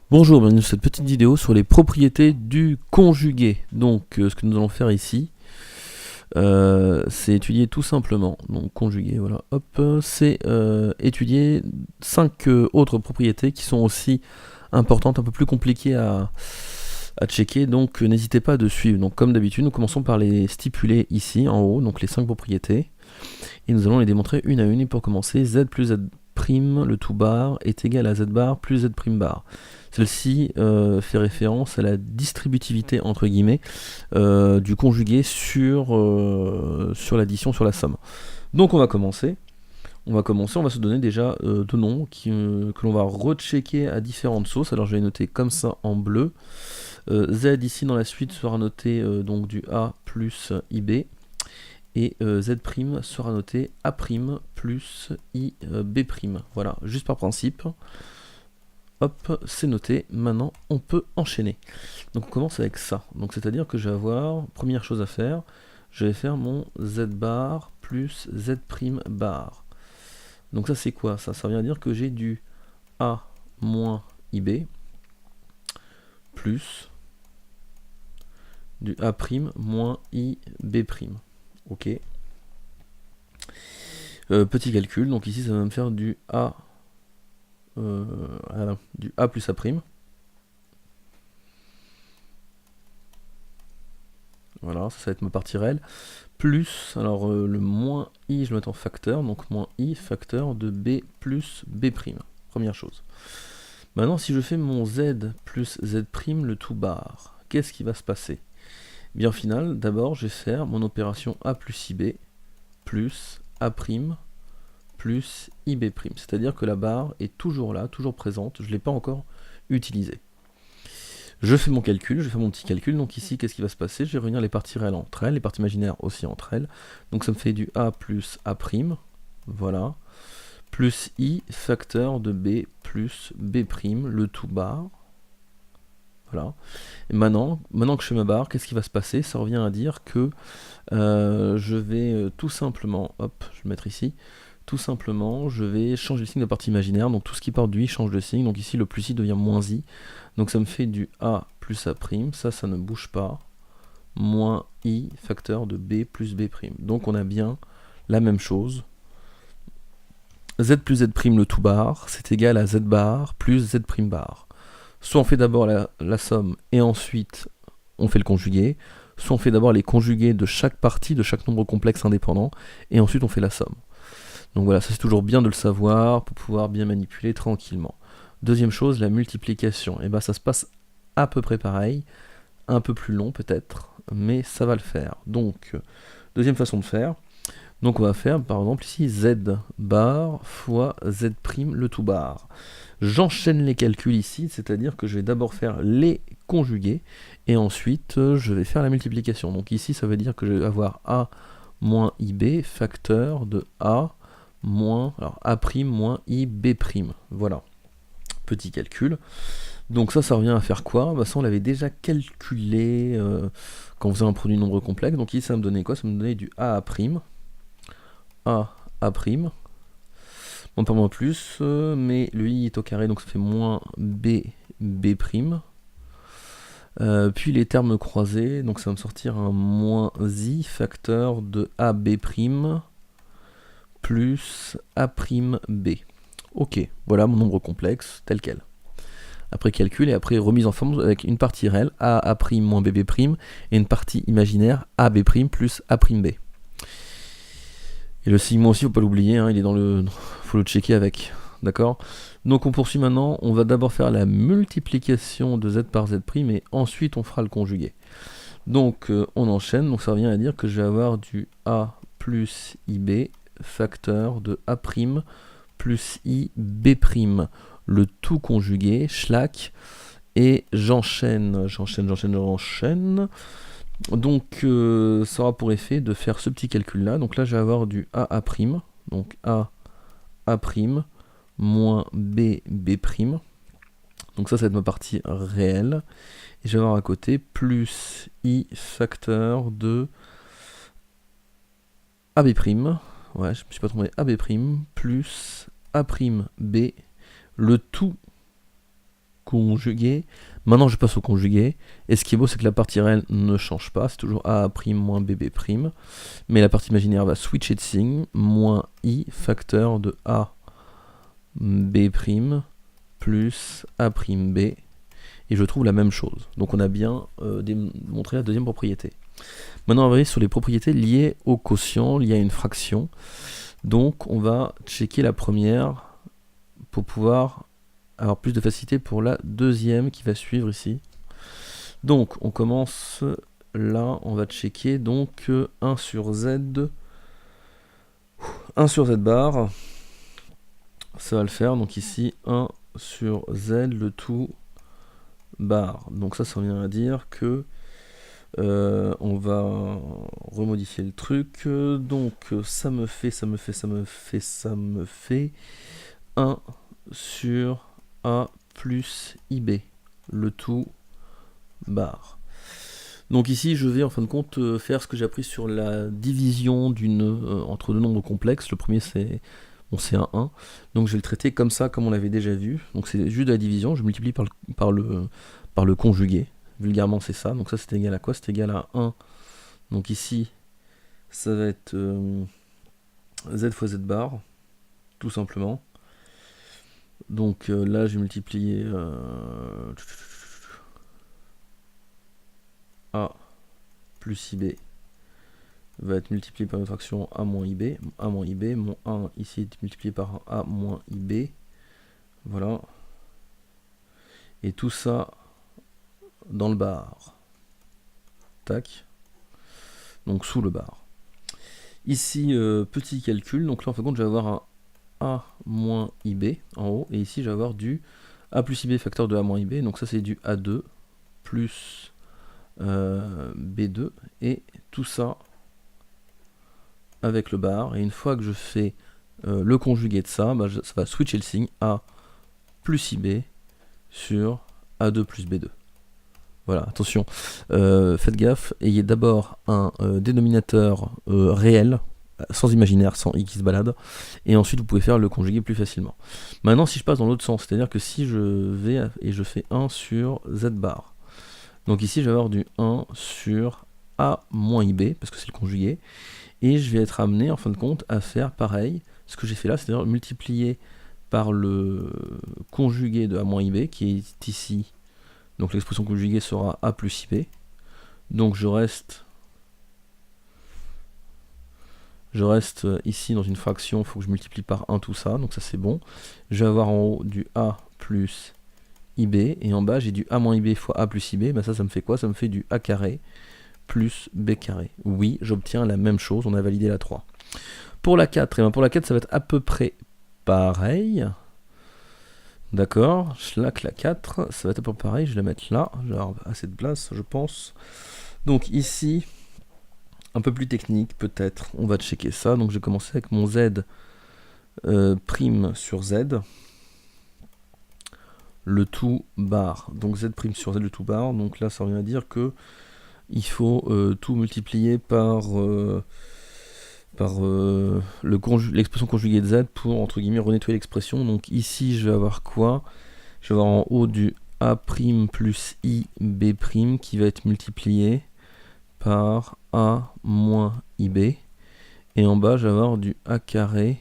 Bonjour, bienvenue sur cette petite vidéo sur les propriétés du conjugué. Donc ce que nous allons faire ici, c'est étudier tout simplement, donc conjugué, voilà, hop, c'est étudier 5 autres propriétés qui sont aussi importantes, un peu plus compliquées à checker, donc n'hésitez pas à suivre. Donc comme d'habitude, nous commençons par les stipuler ici, en haut, donc les 5 propriétés, et nous allons les démontrer une à une. Et pour commencer, z plus z prime, le tout bar, est égal à z bar plus z prime bar. Celle-ci fait référence à la distributivité entre guillemets du conjugué sur l'addition, sur la somme. Donc on va commencer. On va se donner déjà deux noms que l'on va rechecker à différentes sources. Alors je vais noter comme ça en bleu. Z ici dans la suite sera noté donc du A plus IB. Et Z' sera noté A' plus IB'. Voilà, juste par principe. Hop, c'est noté. Maintenant, on peut enchaîner. Donc on commence avec ça. Donc c'est-à-dire que je vais avoir, première chose à faire, je vais faire mon Z bar plus Z' bar. Donc ça c'est quoi? Ça vient dire que j'ai du A moins IB plus du A' moins IB'. Ok. Petit calcul, donc ici ça va me faire du A plus A'. Voilà, ça va être ma partie réelle. Plus, alors le moins I, je le mets en facteur, donc moins I facteur de B plus B'. Première chose. Maintenant, si je fais mon Z plus Z', le tout bar, qu'est-ce qui va se passer? Bien, au final, d'abord, je vais faire mon opération A plus IB plus A' plus IB'. C'est-à-dire que la barre est toujours là, toujours présente, je ne l'ai pas encore utilisée. Je fais mon calcul, je fais mon petit calcul, donc ici, qu'est-ce qui va se passer? Je vais réunir les parties réelles entre elles, les parties imaginaires aussi entre elles. Donc ça me fait du A plus A', voilà, plus I facteur de B plus B', le tout bar. Voilà. Et maintenant que je fais ma barre, qu'est-ce qui va se passer? Ça revient à dire que je vais tout simplement, hop, je vais le mettre ici, tout simplement, je vais changer le signe de la partie imaginaire, donc tout ce qui part du I change de signe, donc ici le plus I devient moins I, donc ça me fait du A plus A', ça ne bouge pas, moins I facteur de B plus B'. Donc on a bien la même chose. Z plus Z', le tout bar, c'est égal à Z bar plus Z' bar. Soit on fait d'abord la somme et ensuite on fait le conjugué, soit on fait d'abord les conjugués de chaque partie, de chaque nombre complexe indépendant, et ensuite on fait la somme. Donc voilà, ça c'est toujours bien de le savoir pour pouvoir bien manipuler tranquillement. Deuxième chose, la multiplication. Et ben ça se passe à peu près pareil, un peu plus long peut-être, mais ça va le faire. Donc, deuxième façon de faire. Donc on va faire par exemple ici Z bar fois Z' le tout bar. J'enchaîne les calculs ici, c'est-à-dire que je vais d'abord faire les conjugués et ensuite je vais faire la multiplication. Donc ici ça veut dire que je vais avoir A moins IB facteur de A moins, alors A' moins IB'. Voilà, petit calcul. Donc ça revient à faire quoi? Bah ça on l'avait déjà calculé quand on faisait un produit nombre complexe. Donc ici ça me donnait quoi? Ça me donnait du A', A', bon, pas moins plus, mais le I est au carré, donc ça fait moins B'. Puis les termes croisés, donc ça va me sortir un moins I facteur de AB' plus A'B. Ok, voilà mon nombre complexe tel quel. Après calcul et après remise en forme avec une partie réelle, A' moins BB' et une partie imaginaire AB' plus A'B. Et le sigma aussi, faut pas l'oublier, hein, il est dans le. Faut le checker avec. D'accord? Donc on poursuit maintenant, on va d'abord faire la multiplication de z par z' et ensuite on fera le conjugué. Donc on enchaîne, donc ça revient à dire que je vais avoir du A plus IB facteur de A' plus IB', le tout conjugué, schlack, et j'enchaîne. Donc ça aura pour effet de faire ce petit calcul là. Donc là je vais avoir du AA', donc AA' moins BB'. Donc ça va être ma partie réelle. Et je vais avoir à côté plus I facteur de AB'. Ouais, je me suis pas trompé, AB' plus A'B, le tout conjugué. Maintenant, je passe au conjugué. Et ce qui est beau, c'est que la partie réelle ne change pas. C'est toujours A' moins BB'. Mais la partie imaginaire va switcher de signe. Moins I facteur de A B' plus A' B. Et je trouve la même chose. Donc on a bien démontré la deuxième propriété. Maintenant, on va aller sur les propriétés liées au quotient, liées à une fraction. Donc on va checker la première pour pouvoir avoir plus de facilité pour la deuxième qui va suivre ici. Donc on commence là, on va checker donc 1 sur z bar, ça va le faire, donc ici 1 sur z le tout bar. Donc ça vient à dire que on va remodifier le truc, donc ça me fait 1 sur A plus IB, le tout bar. Donc ici je vais en fin de compte faire ce que j'ai appris sur la division entre deux nombres complexes. Le premier c'est un 1, donc je vais le traiter comme ça, comme on l'avait déjà vu. Donc c'est juste de la division, je multiplie par le conjugué. Vulgairement c'est ça, donc ça c'est égal à quoi? C'est égal à 1. Donc ici ça va être z fois z bar, tout simplement. Donc là j'ai multiplié A plus IB va être multiplié par une fraction A moins IB. A moins IB, mon 1 ici est multiplié par A moins IB. Voilà. Et tout ça dans le bar. Tac. Donc sous le bar. Ici, petit calcul. Donc là, en fin de compte, je vais avoir un A moins IB en haut. Et ici, je vais avoir du A plus IB facteur de A moins IB. Donc ça, c'est du A2 plus B2. Et tout ça avec le bar. Et une fois que je fais le conjugué de ça, bah, ça va switcher le signe A plus IB sur A2 plus B2. Voilà, attention, faites gaffe, ayez d'abord un dénominateur réel, sans imaginaire, sans i qui se balade, et ensuite vous pouvez faire le conjugué plus facilement. Maintenant, si je passe dans l'autre sens, c'est-à-dire que si je vais et je fais 1 sur z bar, donc ici je vais avoir du 1 sur a moins ib, parce que c'est le conjugué, et je vais être amené en fin de compte à faire pareil, ce que j'ai fait là, c'est-à-dire multiplier par le conjugué de a moins ib, qui est ici. Donc l'expression conjuguée sera A plus IB. Donc je reste ici dans une fraction, il faut que je multiplie par 1 tout ça, donc ça c'est bon. Je vais avoir en haut du A plus IB, et en bas j'ai du A moins IB fois A plus IB, ben ça me fait quoi? Ça me fait du A carré plus B carré. Oui, j'obtiens la même chose, on a validé la 3. Pour la 4, et ben pour la 4 ça va être à peu près pareil. D'accord, schlack la 4, ça va être à peu près pareil, je vais la mettre là, je vais avoir assez de place, je pense. Donc ici, un peu plus technique peut-être, on va checker ça. Donc je vais commencer avec mon z prime sur z, le tout bar. Donc z prime sur z, le tout bar, donc là ça revient à dire que il faut tout multiplier par l'expression conjuguée de z pour, entre guillemets, renettoyer l'expression. Donc ici, je vais avoir quoi? Je vais avoir en haut du A' plus IB' qui va être multiplié par A moins IB. Et en bas, je vais avoir du A carré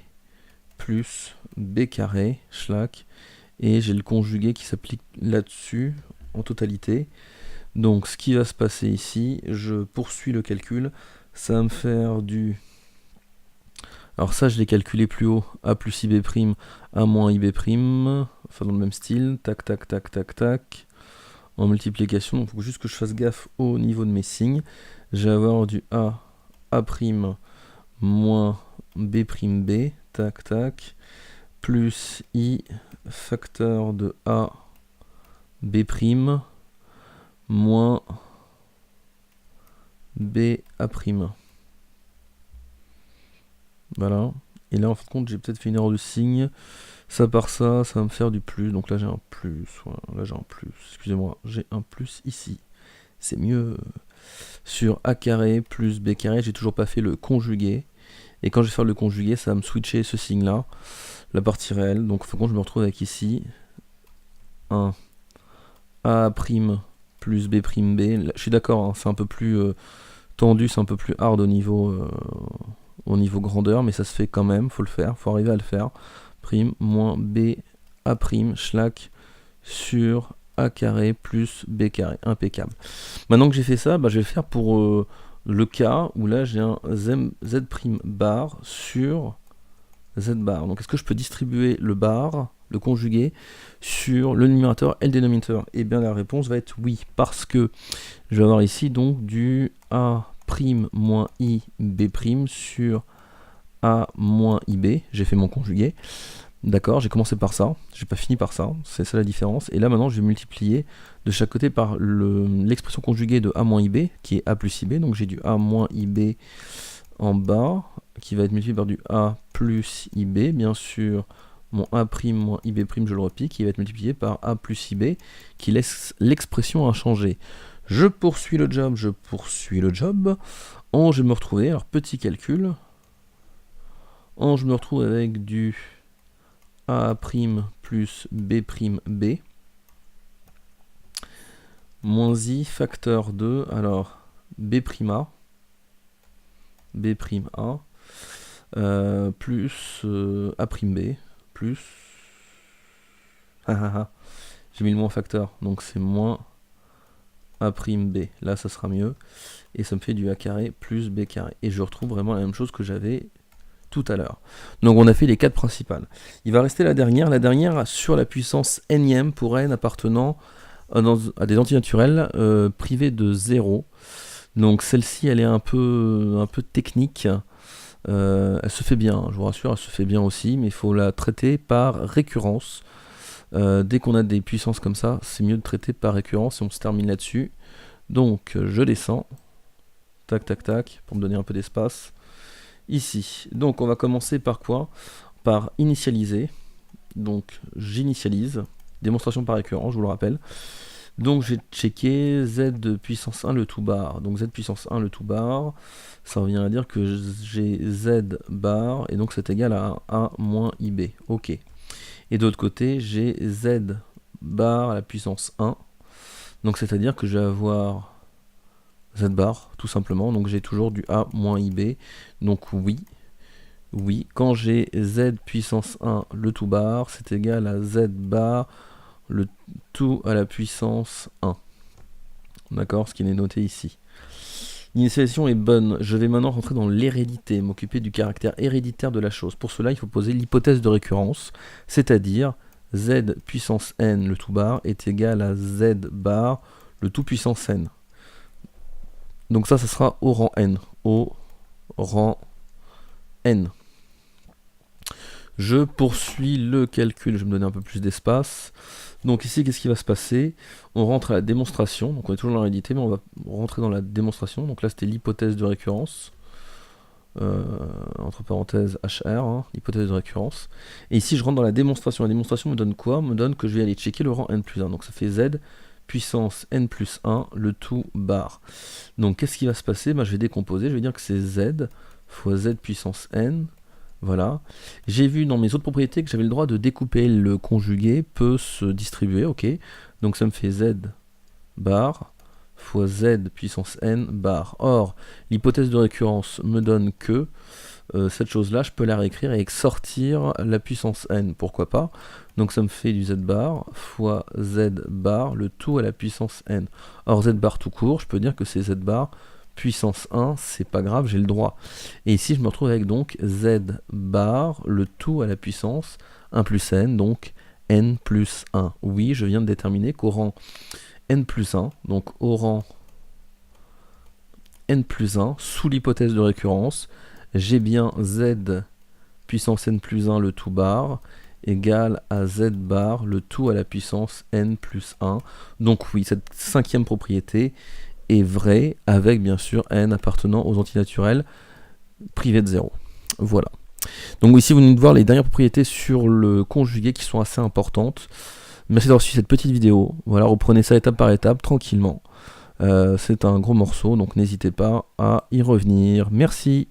plus B carré, schlack. Et j'ai le conjugué qui s'applique là-dessus en totalité. Donc ce qui va se passer ici, je poursuis le calcul. Ça va me faire du... Alors ça, je l'ai calculé plus haut, A plus IB', A moins IB', enfin dans le même style, tac, tac, tac, tac, tac, en multiplication, donc il faut juste que je fasse gaffe au niveau de mes signes. Je vais avoir du A moins B', tac, tac, plus I facteur de A, B', moins BA'. Voilà, et là en fin de compte j'ai peut-être fait une erreur de signe, ça par ça, ça va me faire du plus, donc là j'ai un plus, voilà, là j'ai un plus, excusez-moi, j'ai un plus ici, c'est mieux. Sur A carré plus B carré, j'ai toujours pas fait le conjugué, et quand je vais faire le conjugué, ça va me switcher ce signe là, la partie réelle, donc en fin de compte je me retrouve avec ici 1 A' plus B', B. Là, je suis d'accord, hein, c'est un peu plus tendu, c'est un peu plus hard au niveau grandeur, mais ça se fait quand même, faut le faire, faut arriver à le faire. Prime moins B A', schlack, sur A carré plus B carré, impeccable. Maintenant que j'ai fait ça, bah, je vais le faire pour le cas où là j'ai un Z' bar sur Z bar. Donc est-ce que je peux distribuer le bar, le conjugué, sur le numérateur et le dénominateur? Et bien la réponse va être oui, parce que je vais avoir ici donc du A' moins I B' sur A moins IB. J'ai fait mon conjugué. D'accord, j'ai commencé par ça, j'ai pas fini par ça, c'est ça la différence. Et là maintenant je vais multiplier de chaque côté par l'expression conjuguée de A moins IB, qui est A plus IB. Donc j'ai du A moins IB en bas, qui va être multiplié par du A plus IB, bien sûr, mon A' moins IB', je le repique, qui va être multiplié par A plus IB, qui laisse l'expression inchangée. Je poursuis le job, je vais me retrouver, alors petit calcul, je me retrouve avec du A' plus B', moins I facteur 2, alors B'A, plus A'B, plus... j'ai mis le moins facteur, donc c'est moins A'B, là ça sera mieux, et ça me fait du A carré plus B carré, et je retrouve vraiment la même chose que j'avais tout à l'heure. Donc on a fait les 4 principales. Il va rester la dernière sur la puissance nème pour n appartenant à des antinaturels privés de 0. Donc celle-ci elle est un peu technique. Elle se fait bien, je vous rassure, elle se fait bien aussi, mais il faut la traiter par récurrence. Dès qu'on a des puissances comme ça, c'est mieux de traiter par récurrence et on se termine là-dessus. Donc je descends, tac tac tac, pour me donner un peu d'espace. Ici, donc on va commencer par quoi? Par initialiser. Donc j'initialise, démonstration par récurrence, je vous le rappelle. Donc j'ai checké Z puissance 1 le tout bar. Donc Z puissance 1 le tout bar, ça revient à dire que j'ai Z bar, et donc c'est égal à A moins IB. Ok. Et de l'autre côté, j'ai Z bar à la puissance 1. Donc c'est à dire que je vais avoir Z bar, tout simplement, donc j'ai toujours du A moins IB, donc oui, quand j'ai Z puissance 1, le tout bar, c'est égal à Z bar, le tout à la puissance 1, d'accord, ce qui est noté ici. L'initialisation est bonne, je vais maintenant rentrer dans l'hérédité, m'occuper du caractère héréditaire de la chose. Pour cela, il faut poser l'hypothèse de récurrence, c'est-à-dire Z puissance n, le tout bar, est égal à Z bar, le tout puissance n. Donc ça sera au rang n. Au rang n. Je poursuis le calcul, je vais me donner un peu plus d'espace. Donc ici, qu'est-ce qui va se passer? On rentre à la démonstration, donc on est toujours dans l'hérédité, mais on va rentrer dans la démonstration. Donc là, c'était l'hypothèse de récurrence. Entre parenthèses HR, hein, l'hypothèse de récurrence. Et ici, je rentre dans la démonstration. La démonstration me donne quoi? Me donne que je vais aller checker le rang n plus 1. Donc ça fait Z puissance n plus 1, le tout bar. Donc qu'est-ce qui va se passer? Je vais décomposer, je vais dire que c'est Z fois Z puissance n. Voilà. J'ai vu dans mes autres propriétés que j'avais le droit de découper le conjugué, peut se distribuer, ok. Donc ça me fait Z bar fois Z puissance n bar. Or, l'hypothèse de récurrence me donne que cette chose-là, je peux la réécrire et sortir la puissance n, pourquoi pas. Donc ça me fait du Z bar fois Z bar, le tout à la puissance n. Or Z bar tout court, je peux dire que c'est Z bar puissance 1, c'est pas grave, j'ai le droit. Et ici, je me retrouve avec donc Z bar, le tout à la puissance 1 plus n, donc n plus 1. Oui, je viens de déterminer qu'au rang n plus 1, donc au rang n plus 1, sous l'hypothèse de récurrence, j'ai bien Z puissance n plus 1, le tout bar, égale à Z bar, le tout à la puissance n plus 1. Donc oui, cette cinquième propriété est vraie, avec bien sûr n appartenant aux antinaturels privés de 0. Voilà. Donc ici, vous venez de voir les dernières propriétés sur le conjugué qui sont assez importantes. Merci d'avoir suivi cette petite vidéo. Voilà, reprenez ça étape par étape, tranquillement. C'est un gros morceau, donc n'hésitez pas à y revenir. Merci.